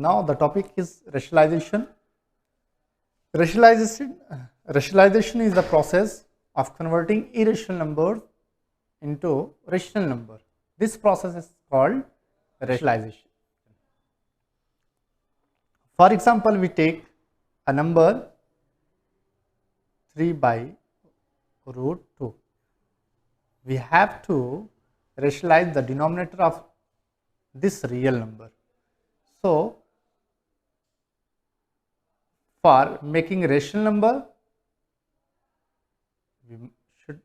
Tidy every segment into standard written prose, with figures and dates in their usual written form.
Now the topic is rationalization. Rationalization is the process of converting irrational numbers into rational number. This process is called rationalization. For example, we take a number 3 by root 2. We have to rationalize the denominator of this real number. So, for making a rational number, we should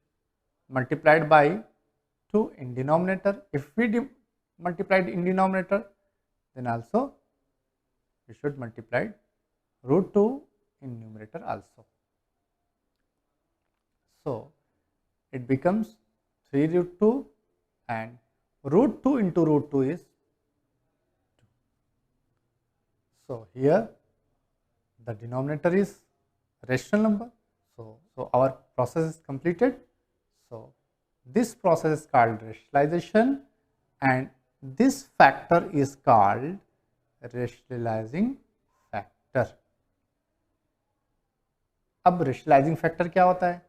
multiply it by 2 in denominator. If we multiply it in denominator, then also we should multiply root 2 in numerator also. So, it becomes 3 root 2 and root 2 into root 2 is 2. So, here the denominator is rational number. So our process is completed. So, this process is called rationalization and this factor is called rationalizing factor. अब rationalizing factor क्या होता है?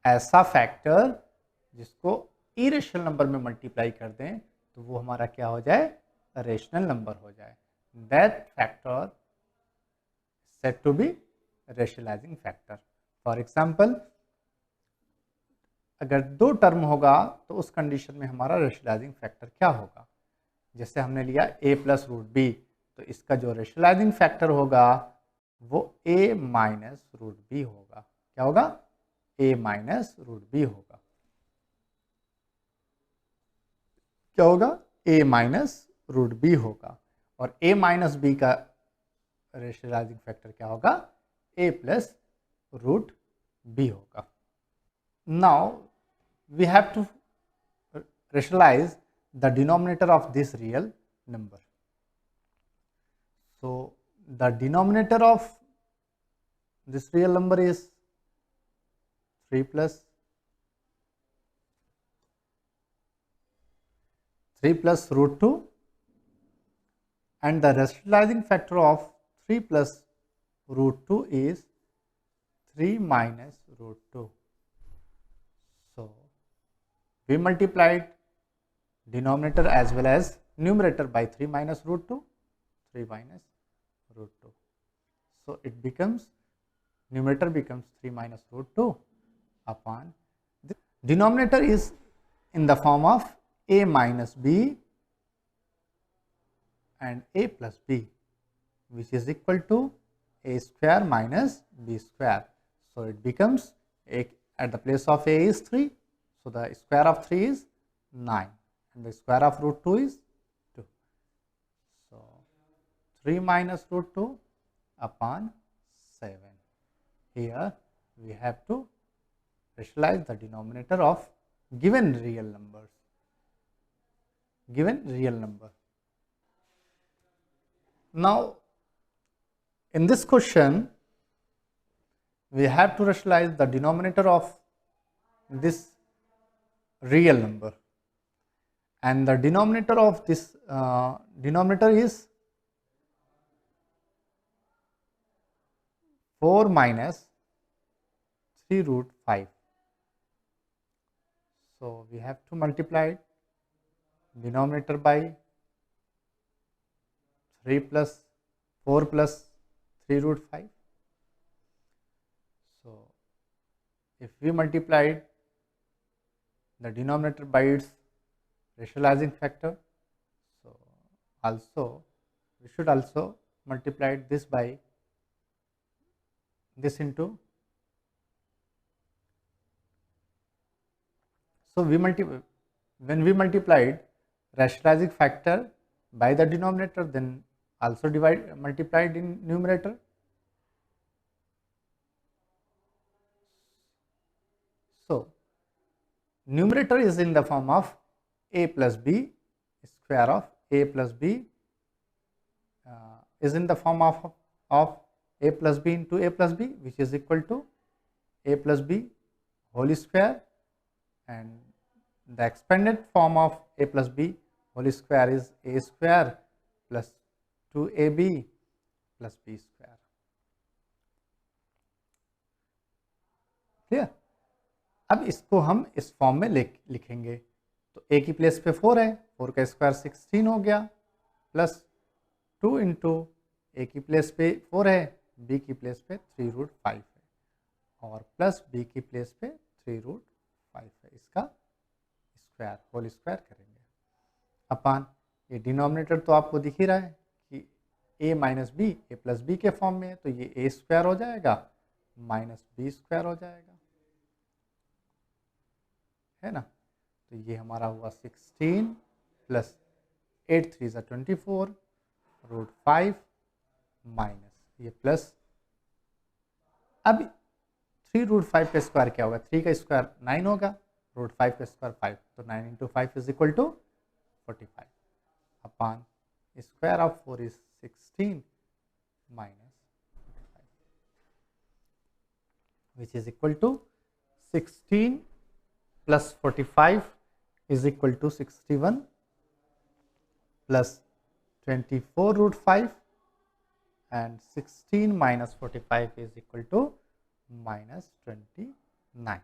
ऐसा factor जिसको irrational number में multiply कर दें तो वो हमारा क्या हो जाए? रेशनल नंबर हो जाए. That factor said to be rationalizing factor. For example, अगर 2 टर्म होगा तो उस कंडीशन में हमारा रेशनलाइजिंग फैक्टर क्या होगा? जैसे हमने लिया a प्लस रूट बी, तो इसका जो रेशनलाइजिंग फैक्टर होगा वो a माइनस रूट बी होगा. क्या होगा? a माइनस रूट बी होगा. क्या होगा? a माइनस रूट बी होगा. और a माइनस बी का रेशनलाइजिंग फैक्टर क्या होगा? a प्लस रूट बी होगा. Now we have to rationalize the denominator of this real number. So the denominator of this real number is 3 plus root 2 and the rationalizing factor of 3 plus root 2 is 3 minus root 2. So, we multiplied denominator as well as numerator by 3 minus root 2, 3 minus root 2. So, it becomes, numerator becomes 3 minus root 2 upon this. Denominator is in the form of a minus b and a plus b, which is equal to a square minus b square. So, it becomes a, at the place of a is 3, so the square of 3 is 9 and the square of root 2 is 2. So, 3 minus root 2 upon 7. Here we have to rationalize the denominator of given real numbers. Given real number. Now, in this question, we have to rationalize the denominator of this real number, and the denominator of this denominator is 4 minus 3 root 5. So, we have to multiply denominator by 3 plus 4 plus 3 root 5. So, if we multiplied the denominator by its rationalizing factor, so also we should also multiply this by this into. So, when we multiplied rationalizing factor by the denominator, then also multiplied in numerator. So, numerator is in the form of a plus b, square of a plus b is in the form of a plus b into a plus b, which is equal to a plus b whole square, and the expanded form of a plus b whole square is a square plus 2ab plus B square. Clear? अब इसको हम इस form में लिखेंगे तो a की place पे 4 है, 4 का स्क्वायर 16 हो गया, प्लस 2 इंटू ए की प्लेस पे 4 है, b की प्लेस पे 3√5 है, और प्लस b की प्लेस पे 3√5 है। इसका स्क्वायर होल स्क्वायर करेंगे अपान ये डिनोमिनेटर तो आपको दिख ही रहा है कि a minus B A plus B के फॉर्म में है, तो ये a स्क्वायर हो जाएगा माइनस बी स्क्वायर हो जाएगा, है ना। तो ये हमारा हुआ 16 प्लस 8 3 ज़ा 24 √5 माइनस ये प्लस, अब 3√5 का स्क्वायर क्या होगा, 3 का स्क्वायर 9 होगा, √5 का स्क्वायर 5, तो 9 into 5 is equal to 45 upon square of 4 is 16 minus 45 which is equal to 16 plus 45 is equal to 61 plus 24√5 and 16 minus 45 is equal to minus 29.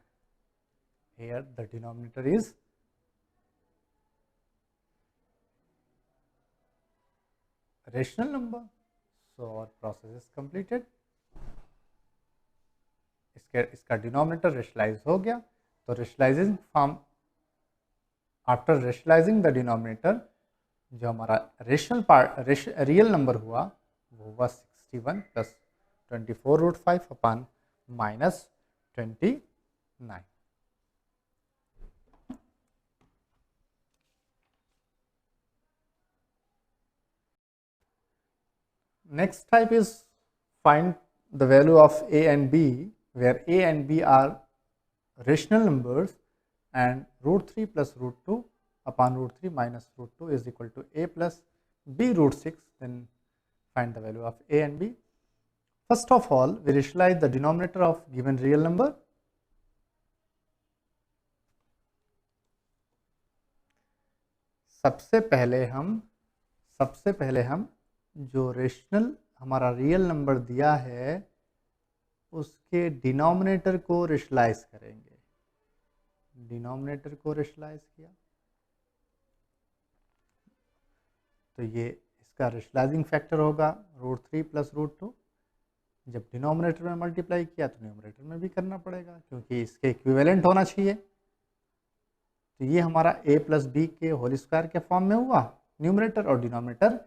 Here the denominator is rational number, so our process is completed. इसका denominator rationalise हो गया, तो rationalising form after rationalising the denominator जो हमारा rational part real number हुआ वो हुआ 61 plus 24√5 upon minus 29। Next type is find the value of a and b, where a and b are rational numbers and √3 plus √2 upon √3 minus √2 is equal to a plus b √6. Then find the value of a and b. First of all, we rationalize the denominator of given real number. सबसे पहले हम जो rational हमारा real number दिया है उसके denominator को rationalise करेंगे। डिनोमिनेटर को रेशनलाइज किया तो ये इसका रेशनलाइजिंग फैक्टर होगा √3 प्लस √2। जब डिनोमिनेटर में मल्टीप्लाई किया तो न्यूमरेटर में भी करना पड़ेगा क्योंकि इसके इक्विवेलेंट होना चाहिए। तो ये हमारा a प्लस बी के होल स्क्वायर के फॉर्म में हुआ न्यूमरेटर, और denominator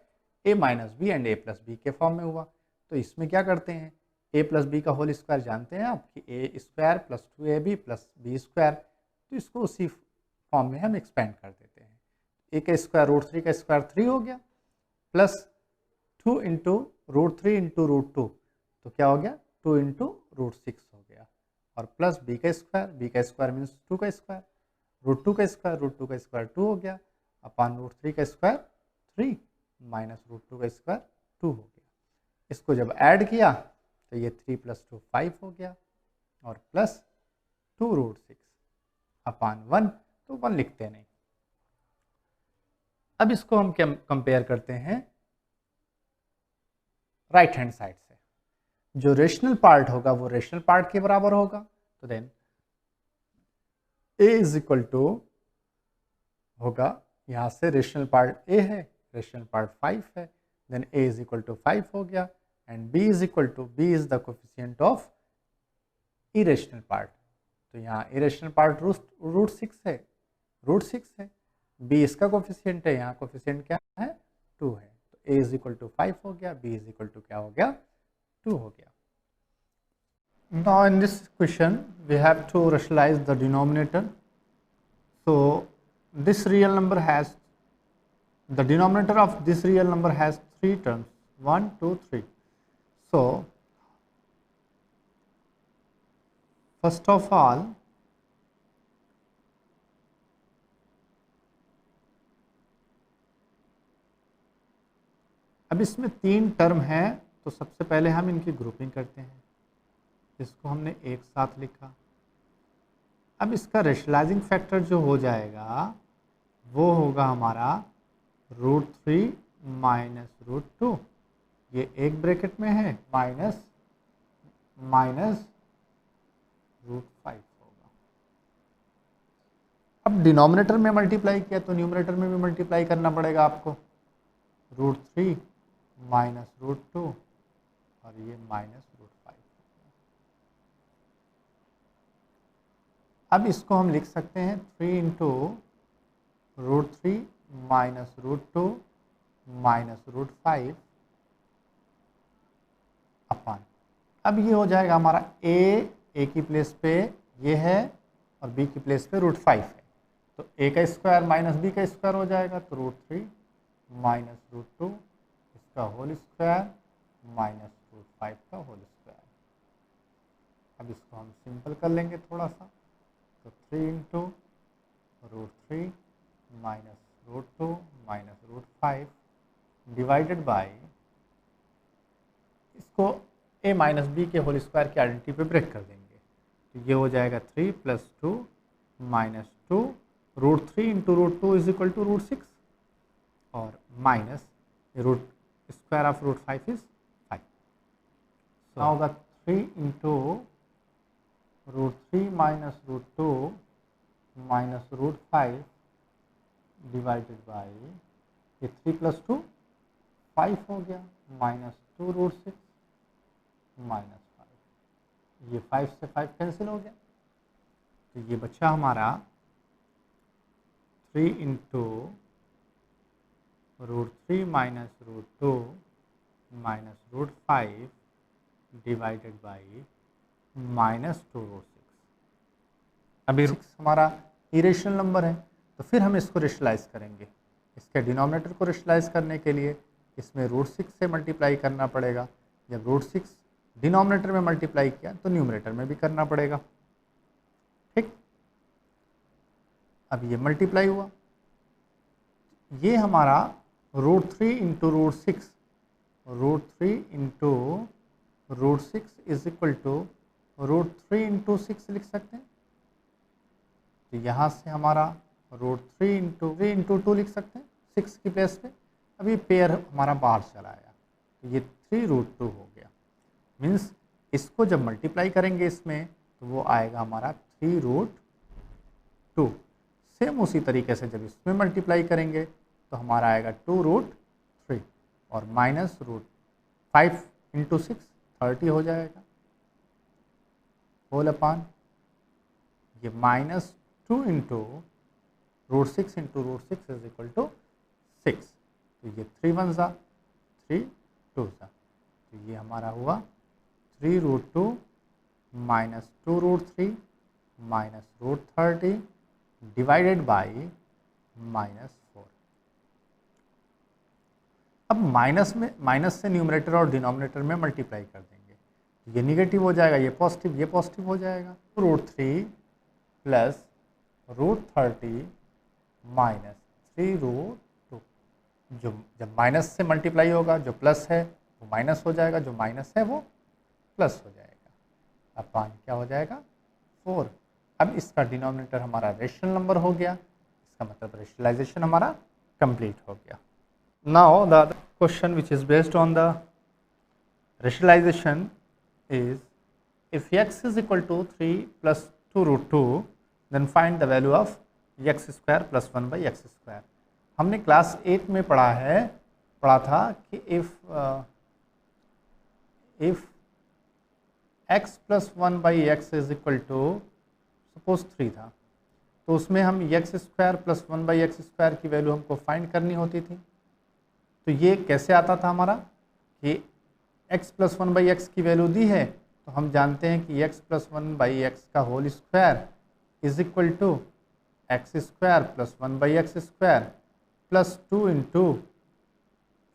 a minus B and a plus B के फॉर्म में हुआ। तो इसमें क्या करते हैं, a प्लस बी का होल स्क्वायर जानते हैं आप कि a स्क्वायर plus 2ab plus B square, तो इसको उसी फॉर्म में हम एक्सपेंड कर देते हैं। a का स्क्वायर √3 का स्क्वायर 3 हो गया, प्लस 2 इंटू √3 इंटू √2 तो क्या हो गया 2 इंटू √6 हो गया, और प्लस b का स्क्वायर मीन्स 2 का स्क्वायर, √2 का स्क्वायर 2 हो गया, अपान √3 का स्क्वायर 3 माइनस √2 का स्क्वायर 2 हो गया। इसको जब ऐड किया तो ये 3 प्लस 2 5 हो गया, और प्लस 2√6 अपान 1, तो 1 लिखते नहीं। अब इसको हम क्या कंपेयर करते हैं राइट हैंड साइड से, जो रेशनल पार्ट होगा वो रेशनल पार्ट के बराबर होगा। तो then a is equal to होगा, यहाँ से रेशनल पार्ट a है, रेशनल पार्ट 5 है, then a is equal to 5 हो गया, and b is equal to, b is the coefficient of irrational part. तो यहाँ इरेशनल पार्ट √6 है, b इसका कोफिशिएंट है, यहाँ कोफिशिएंट क्या है 2 है, तो a इज इक्वल टू 5 हो गया, b इज इक्वल टू क्या हो गया 2 हो गया। Now in this question we have to rationalize the denominator. So this real number has, the denominator of this real number has 3 terms, 1 2 3. So first of all अब इसमें 3 term है, तो सबसे पहले हम इनकी ग्रुपिंग करते हैं। इसको हमने एक साथ लिखा। अब इसका रेशनलाइजिंग फैक्टर जो हो जाएगा वो होगा हमारा √3 माइनस √2, ये एक ब्रैकेट में है माइनस √5 होगा। अब डिनोमिनेटर में मल्टीप्लाई किया तो न्यूमरेटर में भी मल्टीप्लाई करना पड़ेगा आपको। √3 माइनस √2 और ये माइनस √5। अब इसको हम लिख सकते हैं 3 इंटू √3 माइनस √2 माइनस √5 अपान। अब ये हो जाएगा हमारा ए की प्लेस पे ये है और बी की प्लेस पे √5 है, तो ए का स्क्वायर माइनस बी का स्क्वायर हो जाएगा, तो √3 माइनस √2 इसका होल स्क्वायर माइनस √5 का होल स्क्वायर। अब इसको हम सिंपल कर लेंगे थोड़ा सा, तो 3 into √3 minus √2 minus √5 divided by, इसको a माइनस बी के होल स्क्वायर की आइडेंटिटी पे ब्रेक कर देंगे, तो ये हो जाएगा 3 + 2 minus 2 √3 into √2 is equal to √6 और minus root square of √5 is 5। So होगा 3 into √3 minus √2 minus √5 divided by, ये 3 + 2 5 हो गया, माइनस 2 √6 माइनस 5, ये 5 से 5 कैंसिल हो गया, तो ये बचा हमारा 3 into √3 minus √2 minus √5 divided by minus 2 √6। अभी 6 हमारा इरेशनल नंबर है, तो फिर हम इसको रेशनलाइज करेंगे। इसके डिनोमिनेटर को रेशनलाइज करने के लिए इसमें √6 से मल्टीप्लाई करना पड़ेगा। जब √6 डिनोमिनेटर में मल्टीप्लाई किया तो न्यूमरेटर में भी करना पड़ेगा। ठीक, अब ये मल्टीप्लाई हुआ, ये हमारा √3 into √6, √3 into √6 is equal to √3 into 6 लिख सकते हैं। तो यहाँ से हमारा √3 इंटू 2 लिख सकते हैं 6 की प्लेस पे। अभी पेयर हमारा बाहर चला आया, तो ये 3√2 हो गया। मीन्स इसको जब मल्टीप्लाई करेंगे इसमें तो वो आएगा हमारा 3√2। सेम उसी तरीके से जब इसमें मल्टीप्लाई करेंगे तो हमारा आएगा 2√3 और माइनस √5 इंटू 6 30 हो जाएगा, होल अपान ये minus 2 into √6 into √6 is equal to 6। तो ये 3 1 सा 3 2 सा, तो ये हमारा हुआ 3√2 माइनस 2√3 माइनस √30 डिवाइडेड बाई -4। अब माइनस से न्यूमरेटर और डिनोमिनेटर में मल्टीप्लाई कर देंगे, ये निगेटिव हो जाएगा, ये पॉजिटिव हो जाएगा। √3 प्लस √30 माइनस 3√2, जो जब माइनस से मल्टीप्लाई होगा जो प्लस है वो माइनस हो जाएगा, जो माइनस है वो प्लस हो जाएगा, अपान क्या हो जाएगा 4। अब इसका डिनोमिनेटर हमारा रेशनल नंबर हो गया, इसका मतलब रेशनलाइजेशन हमारा कंप्लीट हो गया। Now the question which is based on the rationalization is if x is equal to 3 plus 2√2 then find the value of x square plus 1 by x square। हमने class 8 में पढ़ा था कि if x plus 1 by x is equal to suppose 3 था, तो उसमें हम x square plus 1 by X square की वैल्यू हमको फाइंड करनी होती थी। तो ये कैसे आता था हमारा कि x प्लस 1 बाई एक्स की वैल्यू दी है, तो हम जानते हैं कि x प्लस 1 बाई एक्स का whole square is equal to X square plus 1 by X square plus 2 into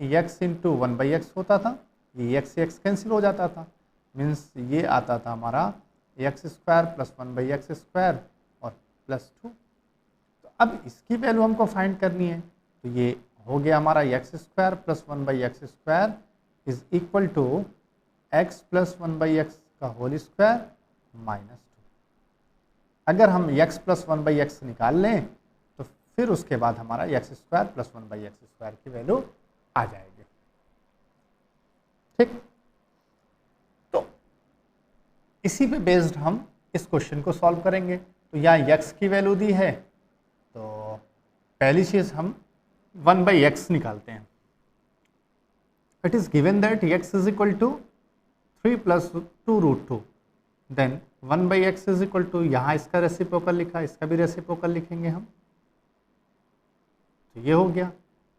X into 1 by X होता था। ये एक्स से एक्स कैंसिल हो जाता था, मीन्स ये आता था हमारा X square plus 1 by X square और प्लस 2। तो अब इसकी वैल्यू हमको फाइंड करनी है, तो ये हो गया हमारा X square plus 1 by X square is equal to X plus 1 by X का होल स्क्वायर माइनस 2। अगर हम एक्स प्लस 1 बाई एक्स निकाल लें तो फिर उसके बाद हमारा X square plus 1 by X square की वैल्यू आ जाएगी। ठीक, तो इसी पे बेस्ड हम इस क्वेश्चन को सॉल्व करेंगे। तो यहाँ x की वैल्यू दी है, तो पहली चीज हम 1/x निकालते हैं। It is given that x is equal to 3 + 2√2, then 1/x is equal to, यहाँ इसका रेसिप्रोकल लिखा, इसका भी रेसिप्रोकल लिखेंगे हम, तो ये हो गया।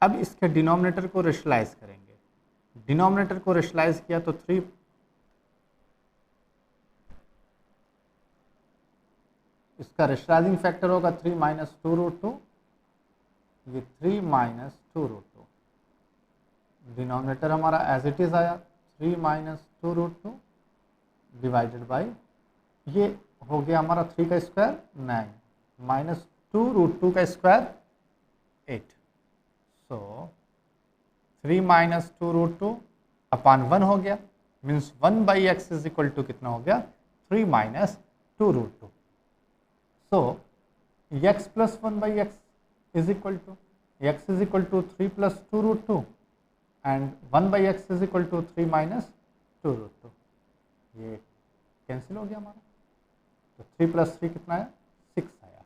अब इसके डिनोमिनेटर को रेशनलाइज करेंगे। डिनोमिनेटर को रेशनलाइज किया तो 3, इसका रेशनलाइजिंग फैक्टर होगा 3 - 2√2, ये 3 - 2√2, डिनोमिनेटर हमारा एज इट इज आया 3 - 2√2 डिवाइडेड बाई, ये हो गया हमारा 3 का स्क्वायर 9 - 2√2 का स्क्वायर 8, सो 3 - 2√2 अपॉन 1 हो गया, means 1/x is equal to कितना हो गया 3 - 2√2। So x + 1/x is equal to, x is equal to 3 + 2√2 and 1/x is equal to 3 - 2√2, ये कैंसिल हो गया हमारा, तो 3 + 3 कितना आया 6 आया।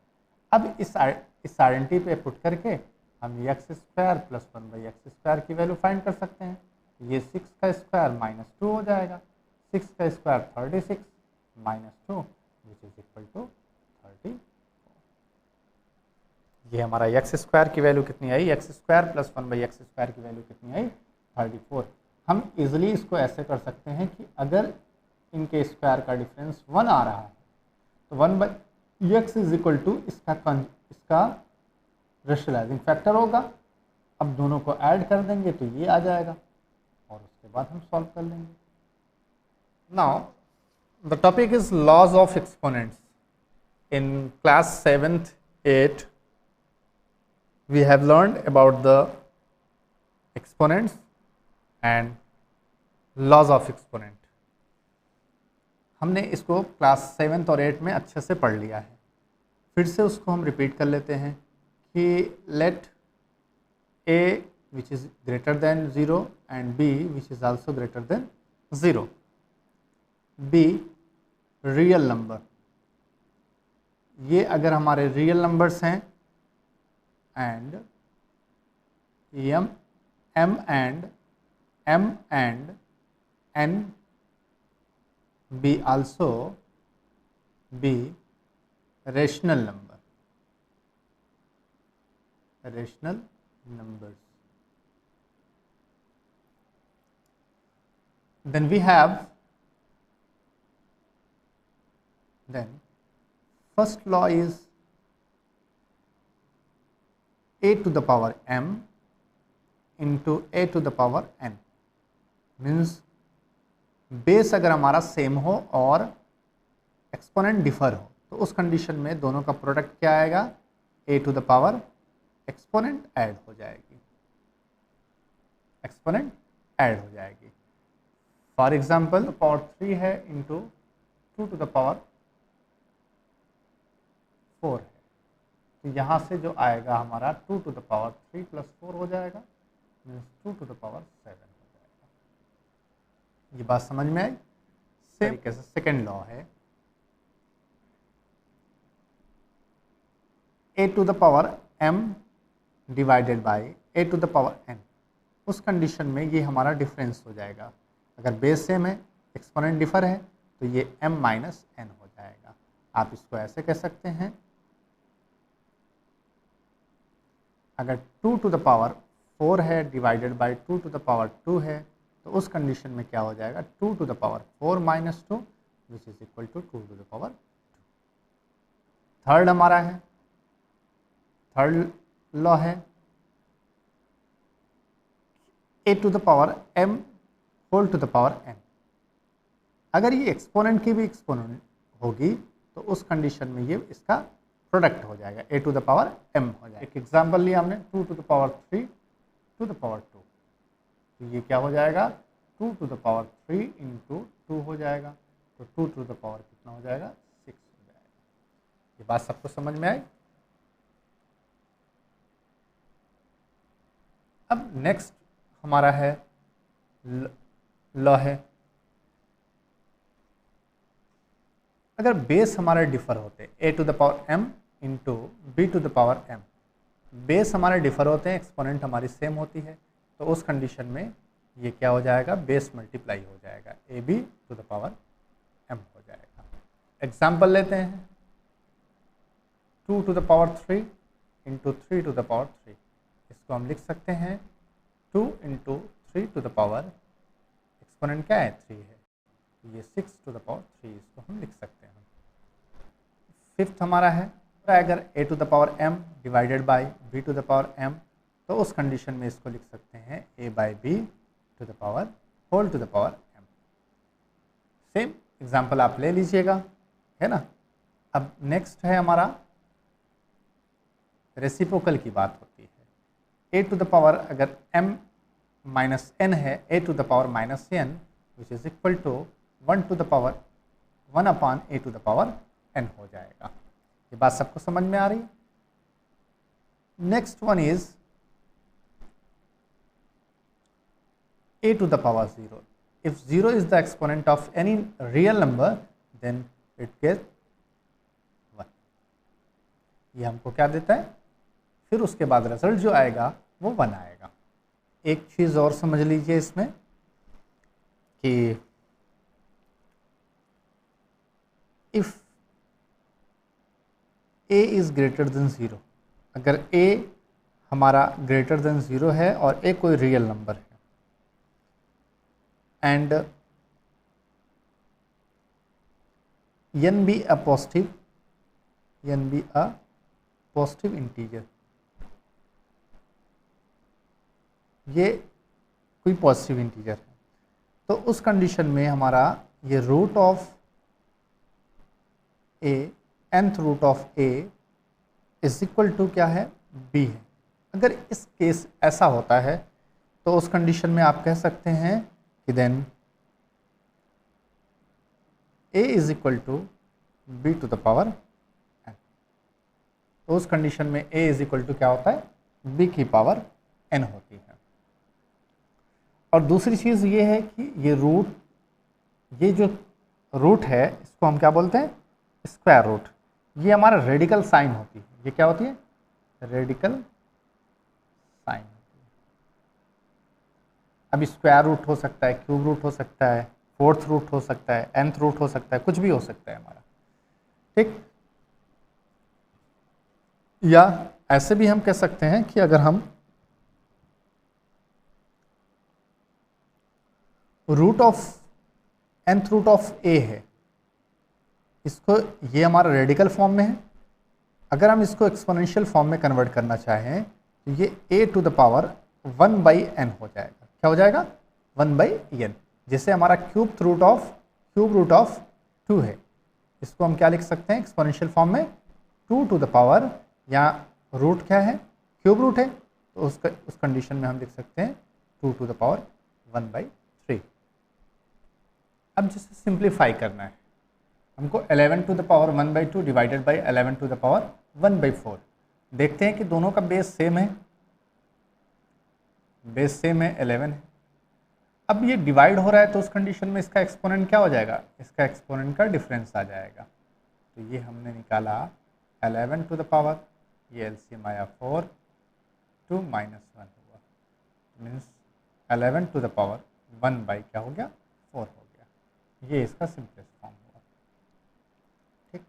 अब इस आइडेंटिटी पे पुट करके हम x² + 1/x² की वैल्यू फाइंड कर सकते हैं। ये 6 का स्क्वायर -2 हो जाएगा, 6 का square 36 -2 which is equal to 34। ये हमारा x² की वैल्यू कितनी आई, x² + 1/x² की वैल्यू कितनी आई 34। हम इजिली इसको ऐसे कर सकते हैं कि अगर इनके स्क्वायर का डिफरेंस 1 आ रहा है तो 1/x इज इक्वल टू इसका रेशनलाइजिंग फैक्टर होगा। अब दोनों को ऐड कर देंगे तो ये आ जाएगा और उसके बाद हम सॉल्व कर लेंगे। Now the topic is laws of exponents. In class 7th 8th we have learned about the exponents and laws of exponent। हमने इसको क्लास 7th और 8th में अच्छे से पढ़ लिया है, फिर से उसको हम रिपीट कर लेते हैं कि late a which is greater than 0 and b which is also greater than 0 be real number। ये अगर हमारे रियल नंबर्स हैं and m and n be also be rational numbers, then we have, then first law is a to the power m into a to the power n, means base अगर हमारा same हो और exponent differ हो तो उस condition में दोनों का प्रोडक्ट क्या आएगा, a to the power exponent add हो जाएगी, एक्सपोनेंट ऐड हो जाएगी। फॉर एग्जाम्पल पावर 3 है इंटू 2 to the power 4 है, तो यहाँ से जो आएगा हमारा 2 to the power 3 + 4 हो जाएगा, मीन्स 2 to the power 7 हो जाएगा। ये बात समझ में आई। सेम तरीके से सेकेंड लॉ है a to the power m divided by a to the power n। उस कंडीशन में ये हमारा डिफरेंस हो जाएगा, अगर बेस सेम है एक्सपोनेंट डिफर है तो ये m - n हो जाएगा। आप इसको ऐसे कह सकते हैं, अगर 2 to the power 4 है divided by 2 to the power 2 है तो उस कंडीशन में क्या हो जाएगा 2 to the power 4 - 2 which is equal to 2 to the power 2। Third हमारा है, थर्ड लॉ है a to the power m whole to the power n। अगर ये एक्सपोनेंट की भी एक्सपोनेंट होगी तो उस कंडीशन में ये इसका प्रोडक्ट हो जाएगा, a to the power m हो जाएगा। एक एग्जांपल लिया हमने 2 to the power 3 to the power 2, तो ये क्या हो जाएगा 2 to the power 3 into 2 हो जाएगा, तो 2 to the power कितना हो जाएगा 6 हो जाएगा। ये बात सबको समझ में आई। अब नेक्स्ट हमारा है लॉ है। अगर बेस हमारे डिफर होते a to the power m into B to the power m, base हमारे डिफर होते हैं, एक्सपोनेंट हमारी सेम होती है, तो उस कंडीशन में ये क्या हो जाएगा, बेस मल्टीप्लाई हो जाएगा, A B to the power m हो जाएगा। एग्जाम्पल लेते हैं, 2 to the power 3 into 3 to the power 3, इसको हम लिख सकते हैं 2 into 3 to the power, exponent क्या है 3 है, ये 6 टू द पावर 3, इसको हम लिख सकते हैं। फिफ्थ हमारा है, अगर a to the power m divided by b to the power m, तो उस कंडीशन में इसको लिख सकते हैं a by B to the power whole to the power m। Same example आप ले लीजिएगा, है ना। अब नेक्स्ट है हमारा रेसिप्रोकल की बात होती है, a टू द पावर अगर m माइनस n है, a to the power minus n which is equal to 1 to the power 1 upon a to the power n हो जाएगा। ये बात सबको समझ में आ रही है। Next one is a to the power 0, if 0 is the exponent of any real number then it get 1। ये हमको क्या देता है, फिर उसके बाद रिजल्ट जो आएगा वो 1 आएगा। एक चीज और समझ लीजिए इसमें कि if a is greater than 0, अगर a हमारा ग्रेटर देन 0 है और a कोई रियल नंबर है and n be a positive integer, ये कोई पॉजिटिव इंटीजर है, तो उस कंडीशन में हमारा ये root of a, nth root of a is equal to क्या है, b है। अगर इस केस ऐसा होता है तो उस कंडीशन में आप कह सकते हैं कि then a is equal to B to the power n। तो उस कंडीशन में a इज इक्वल टू क्या होता है, b की पावर n होती है। और दूसरी चीज़ ये है कि ये जो रूट है इसको हम क्या बोलते हैं, स्क्वायर रूट। ये हमारा रेडिकल साइन होती है, ये क्या होती है, रेडिकल साइन होती है। अब स्क्वायर रूट हो सकता है, क्यूब रूट हो सकता है, फोर्थ रूट हो सकता है, nth रूट हो सकता है, कुछ भी हो सकता है हमारा, ठीक। या ऐसे भी हम कह सकते हैं कि अगर हम root of nth root of a है, इसको, ये हमारा रेडिकल फॉर्म में है, अगर हम इसको एक्सपोनेंशियल फॉर्म में कन्वर्ट करना चाहें तो ये a to the power 1 by n हो जाएगा। क्या हो जाएगा, 1 बाई n, जैसे हमारा क्यूब रूट ऑफ 2 है, इसको हम क्या लिख सकते हैं एक्सपोनेंशियल फॉर्म में, 2 टू द पावर, या रूट क्या है, क्यूब रूट है, तो उस कंडीशन में हम लिख सकते हैं 2 टू द पावर 1 बाई 3। अब जिसे सिंप्लीफाई करना है हमको, 11 to the power 1 by 2 divided by 11 to the power 1 by 4। देखते हैं कि दोनों का बेस सेम है, बेस सेम है, 11 है। अब ये डिवाइड हो रहा है तो उस कंडीशन में इसका एक्सपोनेंट क्या हो जाएगा, इसका एक्सपोनेंट का डिफरेंस आ जाएगा। तो ये हमने निकाला 11 टू द पावर, ये एलसीएम आया 4, 2 माइनस 1 हुआ, means 11 to the power 1 by क्या हो गया, 4 हो गया। ये इसका सिंपलेस्ट फॉर्म हुआ, ठीक।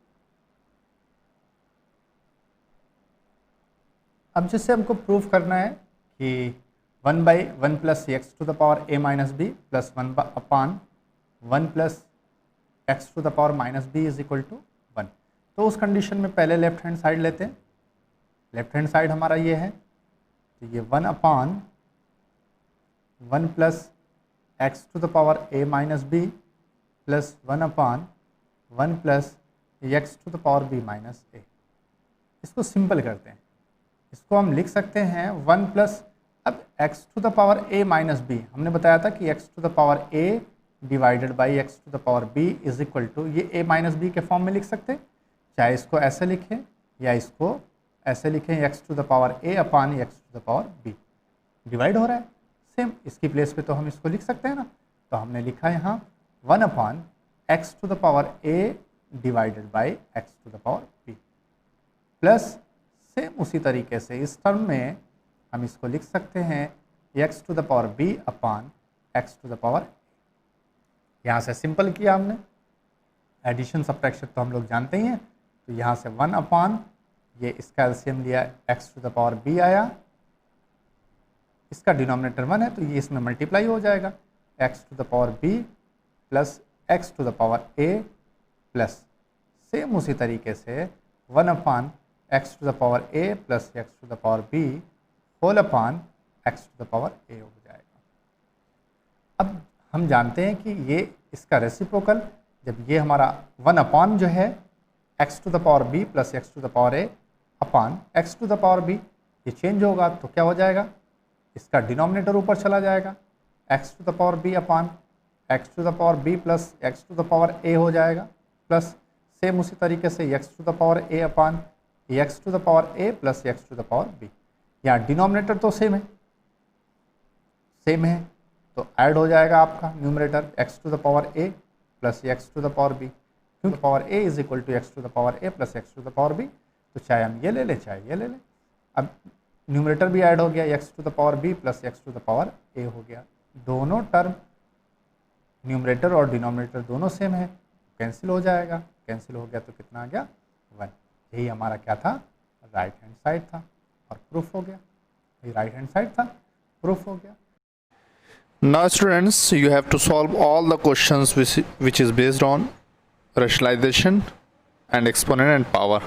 अब जिससे हमको प्रूव करना है कि 1 by 1 plus x to the power a minus b plus 1 upon 1 plus x to the power minus b is equal to 1, तो उस कंडीशन में पहले लेफ्ट हैंड साइड लेते हैं। लेफ्ट हैंड साइड हमारा ये है, तो ये 1 upon 1 plus x to the power a minus b plus 1 upon 1 plus x to the power b minus a। इसको सिंपल करते हैं, इसको हम लिख सकते हैं 1 प्लस, अब x to the power a minus b, हमने बताया था कि x to the power a divided by x to the power b is equal to, ये a माइनस बी के फॉर्म में लिख सकते हैं, चाहे इसको ऐसे लिखें या इसको ऐसे लिखें, x to the power a upon x to the power b, divide हो रहा है सेम, इसकी प्लेस पे तो हम इसको लिख सकते हैं ना, तो हमने लिखा यहाँ 1/x to the power a divided by x to the power b plus same उसी तरीके से इस टर्म में हम इसको लिख सकते हैं x to the power b upon x to the power. यहाँ से सिंपल किया हमने, एडिशन सब्ट्रैक्शन तो हम लोग जानते ही हैं, तो यहाँ से 1 अपान ये इसका एलसीएम लिया x to the power b आया, इसका डिनोमिनेटर 1 है तो ये इसमें मल्टीप्लाई हो जाएगा x to the power b plus x to the power a plus same उसी तरीके से 1 upon x to the power a plus x to the power b whole upon x to the power a हो जाएगा। अब हम जानते हैं कि ये इसका रेसिप्रोकल, जब ये हमारा 1 अपान जो है x to the power b plus x to the power a upon x to the power b, ये चेंज होगा तो क्या हो जाएगा, इसका डिनोमिनेटर ऊपर चला जाएगा, x to the power b upon x to the power b plus x to the power a हो जाएगा, प्लस सेम उसी तरीके से x to the power a upon x to the power a plus x to the power b। यहाँ denominator तो same है तो add हो जाएगा आपका numerator x to the power a plus x to the power b, क्योंकि power a is equal to x to the power a plus x to the power b, तो चाहे हम ये ले लें चाहे ये ले लें। अब न्यूमरेटर भी ऐड हो गया, x to the power b plus x to the power a हो गया, दोनों टर्म न्यूमरेटर और डिनोमिनेटर दोनों सेम है, कैंसिल हो जाएगा, कैंसिल हो गया तो कितना आ गया 1। यही हमारा क्या था, राइट हैंड साइड था और प्रूफ हो गया, ये राइट हैंड साइड था, प्रूफ हो गया। Now students, you have to solve all the questions which is based on rationalization and exponent and power.